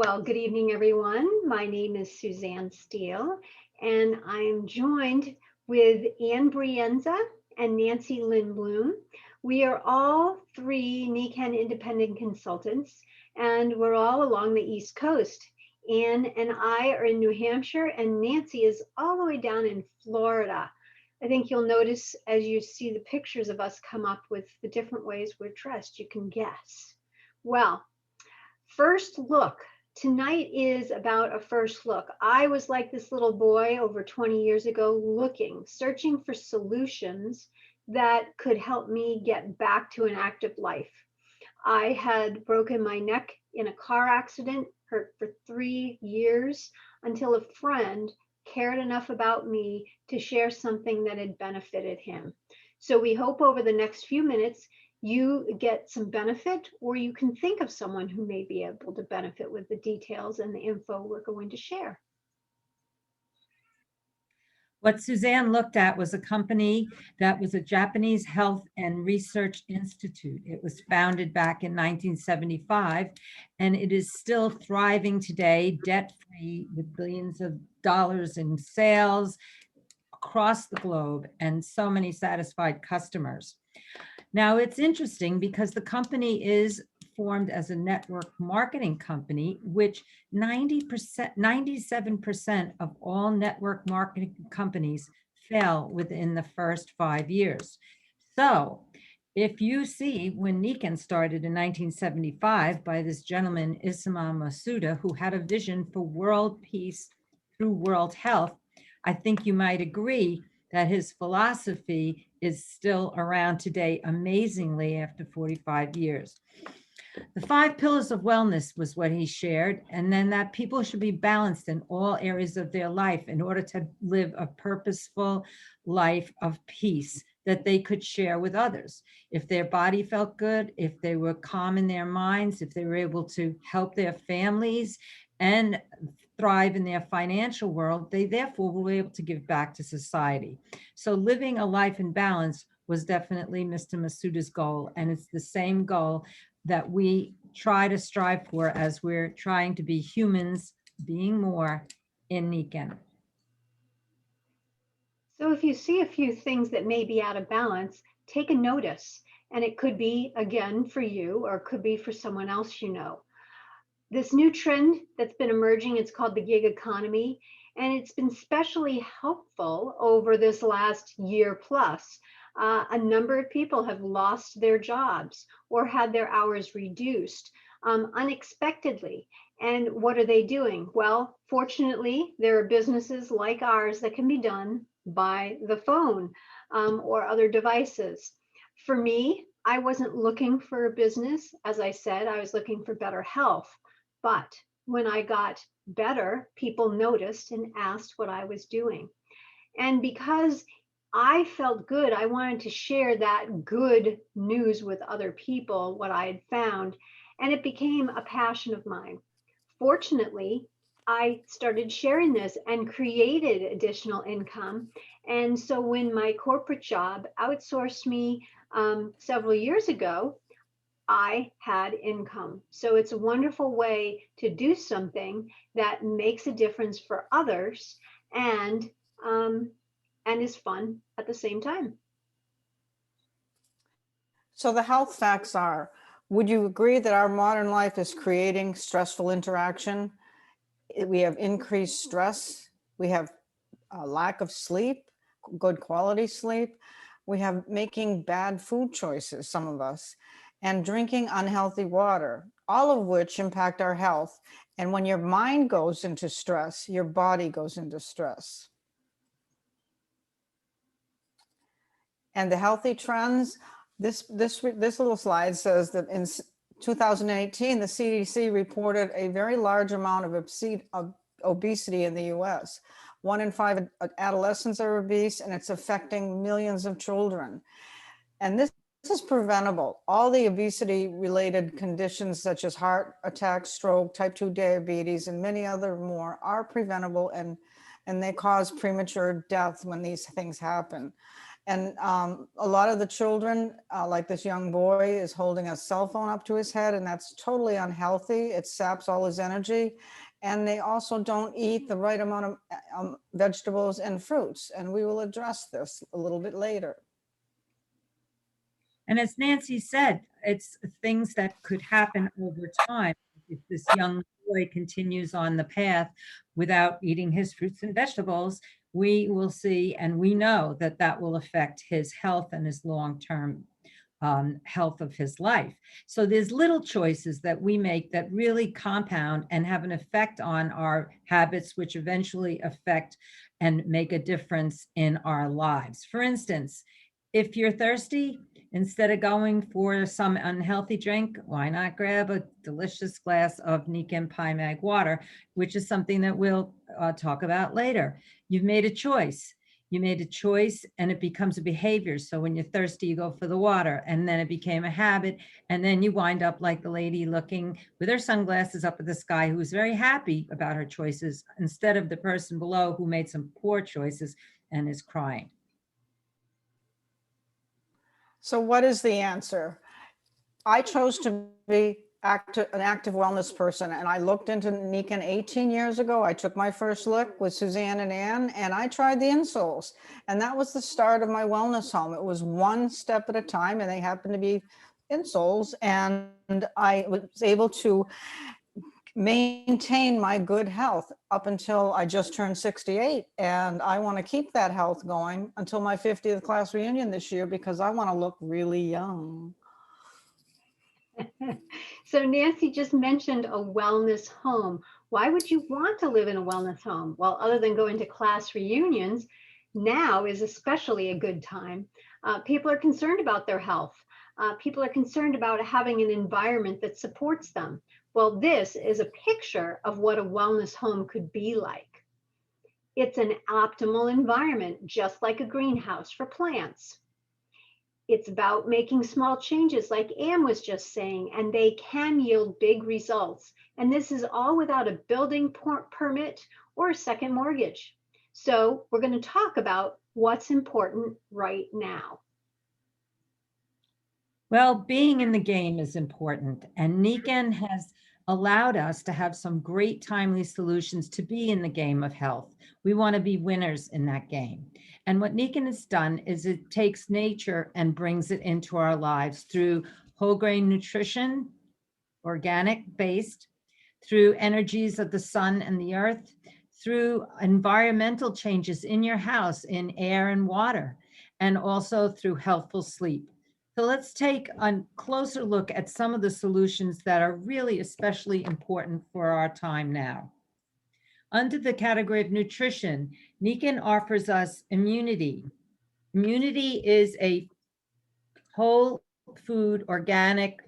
Well, good evening, everyone. My name is Suzanne Steele, and I'm joined with Ann Brienza and Nancy Lynn Bloom. We are all three Nikken independent consultants, and we're all along the East Coast. Ann and I are in New Hampshire, and Nancy is all the way down in Florida. I think you'll notice as you see the pictures of us come up with the different ways we're dressed, you can guess. Well, first look. Tonight is about a first look. I was like this little boy over 20 years ago, searching for solutions that could help me get back to an active life. I had broken my neck in a car accident, hurt for 3 years, until a friend cared enough about me to share something that had benefited him. So we hope over the next few minutes you get some benefit, or you can think of someone who may be able to benefit with the details and the info we're going to share. What Suzanne looked at was a company that was a Japanese Health and Research Institute. It was founded back in 1975, and it is still thriving today, debt-free, with billions of dollars in sales across the globe and so many satisfied customers. Now, it's interesting because the company is formed as a network marketing company, which 90%, 97% of all network marketing companies fail within the first 5 years. So if you see when Nikken started in 1975 by this gentleman, Isamu Masuda, who had a vision for world peace through world health, I think you might agree that his philosophy is still around today, amazingly, after 45 years. The 5 pillars of wellness was what he shared, and then that people should be balanced in all areas of their life in order to live a purposeful life of peace that they could share with others. If their body felt good, if they were calm in their minds, if they were able to help their families and thrive in their financial world, they therefore will be able to give back to society. So living a life in balance was definitely Mr. Masuda's goal, and it's the same goal that we try to strive for as we're trying to be humans, being more in Nikken. So if you see a few things that may be out of balance, take a notice. And it could be, again, for you, or it could be for someone else you know. This new trend that's been emerging, it's called the gig economy, and it's been especially helpful over this last year plus. A number of people have lost their jobs or had their hours reduced unexpectedly. And what are they doing? Well, fortunately, there are businesses like ours that can be done by the phone or other devices. For me, I wasn't looking for a business. As I said, I was looking for better health. But when I got better, people noticed and asked what I was doing. And because I felt good, I wanted to share that good news with other people, what I had found, and it became a passion of mine. Fortunately, I started sharing this and created additional income. And so when my corporate job outsourced me several years ago, I had income. So it's a wonderful way to do something that makes a difference for others and um, and is fun at the same time. So the health facts are, would you agree that our modern life is creating stressful interaction? We have increased stress. We have a lack of sleep, good quality sleep. We have making bad food choices, some of us, and drinking unhealthy water, all of which impact our health. And when your mind goes into stress, your body goes into stress. And the healthy trends, this little slide says that in 2018, the CDC reported a very large amount of obesity in the US. 1 in 5 adolescents are obese, and it's affecting millions of children. And this is preventable. All the obesity-related conditions such as heart attack, stroke, type 2 diabetes, and many other more are preventable, and they cause premature death when these things happen. And a lot of the children, like this young boy, is holding a cell phone up to his head, and that's totally unhealthy. It saps all his energy. And they also don't eat the right amount of vegetables and fruits. And we will address this a little bit later. And as Nancy said, it's things that could happen over time if this young boy continues on the path without eating his fruits and vegetables. We will see, and we know that that will affect his health and his long-term health of his life. So there's little choices that we make that really compound and have an effect on our habits, which eventually affect and make a difference in our lives. For instance, if you're thirsty, instead of going for some unhealthy drink, why not grab a delicious glass of Nikken Pai Mag water, which is something that we'll talk about later. You've made a choice. You made a choice and it becomes a behavior. So when you're thirsty, you go for the water, and then it became a habit. And then you wind up like the lady looking with her sunglasses up at the sky, who was very happy about her choices, instead of the person below who made some poor choices and is crying. So what is the answer? I chose to be an active wellness person, and I looked into Nikken 18 years ago. I took my first look with Suzanne and Ann, and I tried the insoles, and that was the start of my wellness home. It was one step at a time, and they happened to be insoles, and I was able to maintain my good health up until I just turned 68. And I want to keep that health going until my 50th class reunion this year, because I want to look really young. So Nancy just mentioned a wellness home. Why would you want to live in a wellness home? Well, other than going to class reunions, now is especially a good time. People are concerned about their health. People are concerned about having an environment that supports them. Well, this is a picture of what a wellness home could be like. It's an optimal environment, just like a greenhouse for plants. It's about making small changes, like Ann was just saying, and they can yield big results. And this is all without a building permit or a second mortgage. So we're going to talk about what's important right now. Well, being in the game is important, and Nikken has allowed us to have some great timely solutions to be in the game of health. We want to be winners in that game. And what Nikken has done is it takes nature and brings it into our lives through whole grain nutrition, organic based, through energies of the sun and the earth, through environmental changes in your house, in air and water, and also through healthful sleep. So let's take a closer look at some of the solutions that are really especially important for our time now. Under the category of nutrition, Nikken offers us immunity. Immunity is a whole food, organic,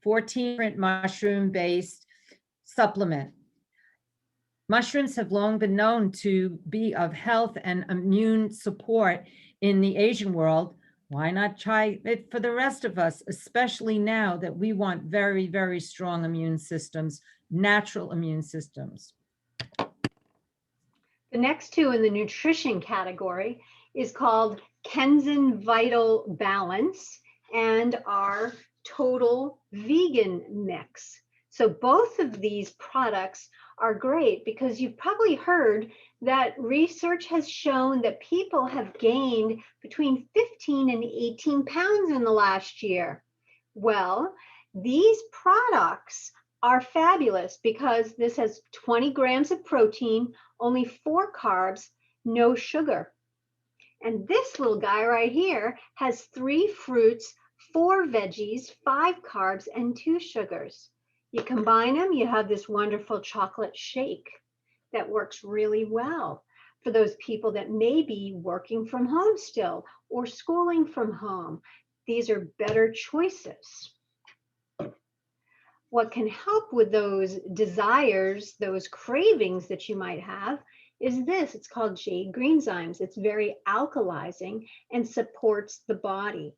14 mushroom-based supplement. Mushrooms have long been known to be of health and immune support in the Asian world. Why not try it for the rest of us, especially now that we want very, very strong immune systems, natural immune systems? The next two in the nutrition category is called Kenzen Vital Balance and our Total Vegan Mix. So both of these products are great because you've probably heard that research has shown that people have gained between 15 and 18 pounds in the last year. Well, these products are fabulous because this has 20 grams of protein, only 4 carbs, no sugar. And this little guy right here has 3 fruits, 4 veggies, 5 carbs, and 2 sugars. You combine them, you have this wonderful chocolate shake that works really well for those people that may be working from home still or schooling from home. These are better choices. What can help with those desires, those cravings that you might have, is this. It's called jade greenzymes. It's very alkalizing and supports the body.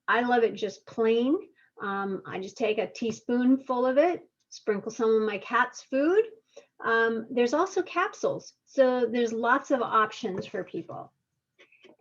I love it just plain. I just take a teaspoonful of it, sprinkle some of my cat's food. There's also capsules. So there's lots of options for people.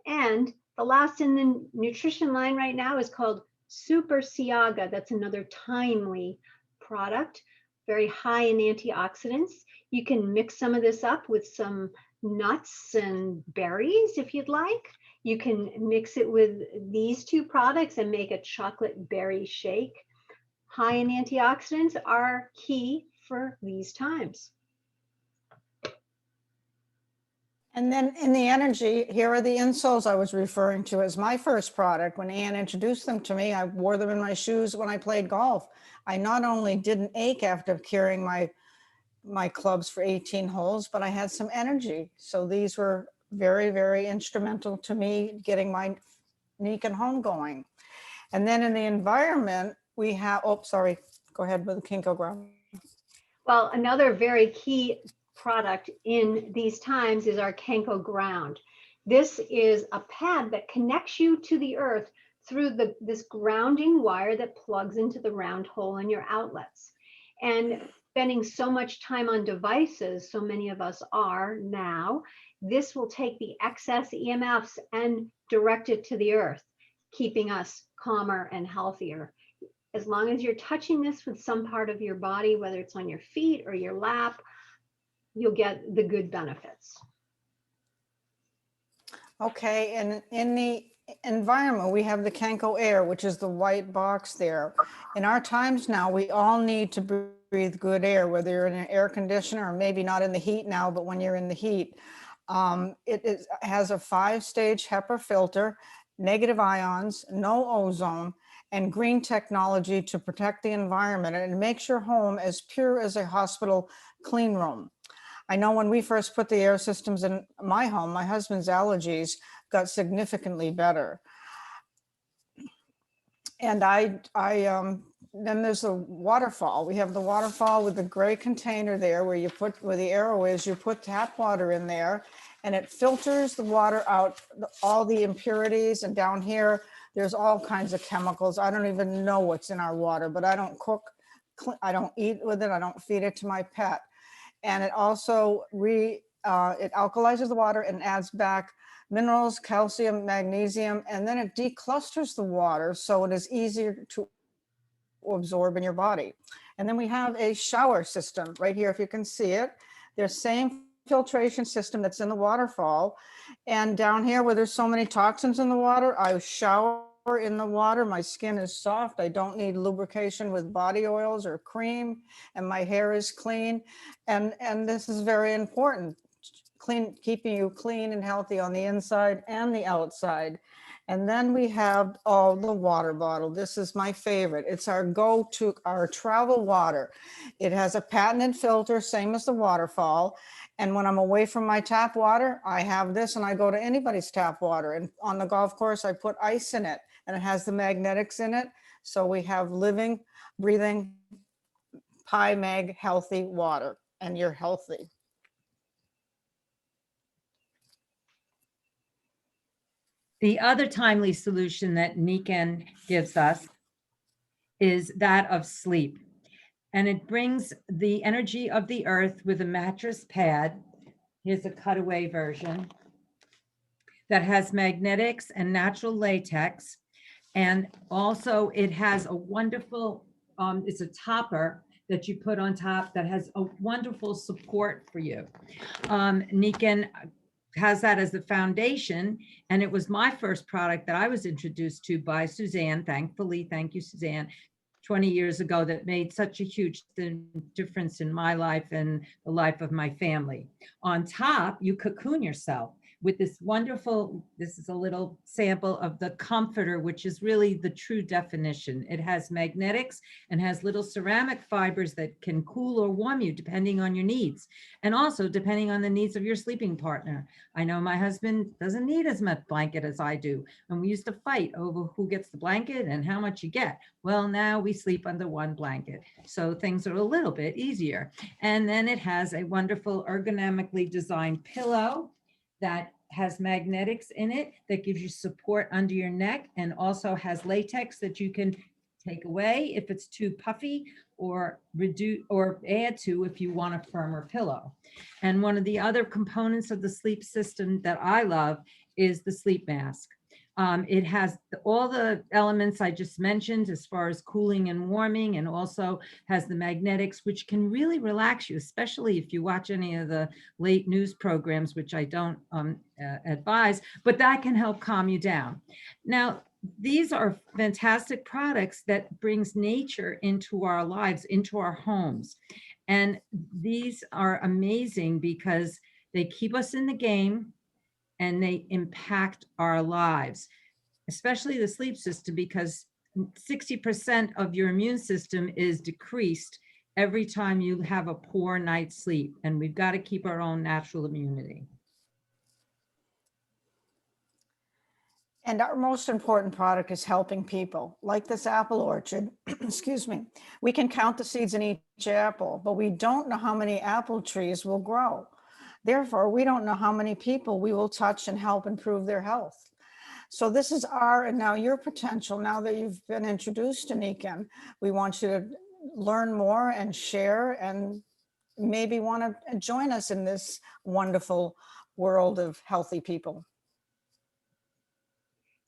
And The last in the nutrition line right now is called Super Siaga. That's another timely product, very high in antioxidants. You can mix some of this up with some nuts and berries if you'd like. You can mix it with these two products and make a chocolate berry shake. High in antioxidants are key for these times. And then in the energy, here are the insoles I was referring to as my first product. When Ann introduced them to me, I wore them in my shoes when I played golf. I not only didn't ache after carrying my clubs for 18 holes, but I had some energy. So these were very, very instrumental to me getting my Nikken home going. And then in the environment, we have, oh, sorry, go ahead with the Kinko ground. Well, another very key product in these times is our Kenko ground. This is a pad that connects you to the earth through this grounding wire that plugs into the round hole in your outlets. And spending so much time on devices, so many of us are now, this will take the excess EMFs and direct it to the earth, keeping us calmer and healthier. As long as you're touching this with some part of your body, whether it's on your feet or your lap, you'll get the good benefits. Okay, and in the environment, we have the Kenko Air, which is the white box there. In our times now, we all need to breathe good air, whether you're in an air conditioner or maybe not in the heat now, but when you're in the heat. It has a 5-stage HEPA filter, negative ions, no ozone, and green technology to protect the environment, and it makes your home as pure as a hospital clean room. I know when we first put the air systems in my home, my husband's allergies got significantly better. And then there's the waterfall. We have the waterfall with the gray container there where you put, where the arrow is, you put tap water in there and it filters the water out, all the impurities. And down here, there's all kinds of chemicals. I don't even know what's in our water, but I don't cook, I don't eat with it. I don't feed it to my pet. And it also it alkalizes the water and adds back minerals, calcium, magnesium, and then it declusters the water so it is easier to absorb in your body. And then we have a shower system right here, if you can see it. There's same filtration system that's in the waterfall. And down here where there's so many toxins in the water, I shower in the water. My skin is soft. I don't need lubrication with body oils or cream, and my hair is clean. And this is very important, keeping you clean and healthy on the inside and the outside. And then we have the water bottle. This is my favorite. It's our go-to, our travel water. It has a patented filter, same as the waterfall. And when I'm away from my tap water, I have this and I go to anybody's tap water. And on the golf course, I put ice in it and it has the magnetics in it. So we have living, breathing, Pi Mag healthy water, and you're healthy. The other timely solution that Nikken gives us is that of sleep. And it brings the energy of the earth with a mattress pad. Here's a cutaway version that has magnetics and natural latex. And also it has a wonderful, it's a topper that you put on top that has a wonderful support for you. Nikken has that as the foundation. And it was my first product that I was introduced to by Suzanne, thankfully, thank you, Suzanne, 20 years ago, that made such a huge difference in my life and the life of my family. On top, you cocoon yourself with this wonderful, this is a little sample of the comforter, which is really the true definition. It has magnetics and has little ceramic fibers that can cool or warm you depending on your needs. And also depending on the needs of your sleeping partner. I know my husband doesn't need as much blanket as I do. And we used to fight over who gets the blanket and how much you get. Well, now we sleep under one blanket. So things are a little bit easier. And then it has a wonderful ergonomically designed pillow that has magnetics in it that gives you support under your neck, and also has latex that you can take away if it's too puffy, or reduce or add to if you want a firmer pillow. And one of the other components of the sleep system that I love is the sleep mask. It has all the elements I just mentioned as far as cooling and warming, and also has the magnetics, which can really relax you, especially if you watch any of the late news programs, which I don't advise, but that can help calm you down. Now, these are fantastic products that brings nature into our lives, into our homes. And these are amazing because they keep us in the game and they impact our lives, especially the sleep system, because 60% of your immune system is decreased every time you have a poor night's sleep. And we've got to keep our own natural immunity. And our most important product is helping people, like this apple orchard. Excuse me. We can count the seeds in each apple, but we don't know how many apple trees will grow. Therefore, we don't know how many people we will touch and help improve their health. So this is our and now your potential. Now that you've been introduced to Nikken, we want you to learn more and share, and maybe want to join us in this wonderful world of healthy people.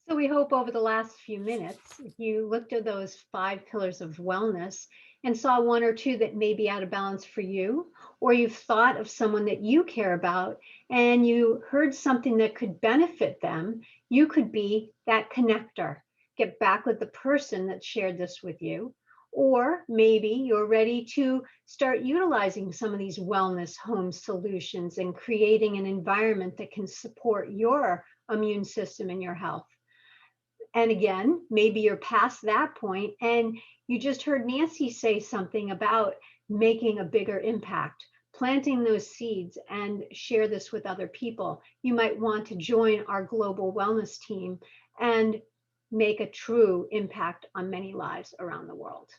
So we hope over the last few minutes, you looked at those 5 pillars of wellness and saw one or two that may be out of balance for you, or you've thought of someone that you care about and you heard something that could benefit them. You could be that connector. Get back with the person that shared this with you. Or maybe you're ready to start utilizing some of these wellness home solutions and creating an environment that can support your immune system and your health. And again, maybe you're past that point and you just heard Nancy say something about making a bigger impact, planting those seeds, and share this with other people. You might want to join our global wellness team and make a true impact on many lives around the world.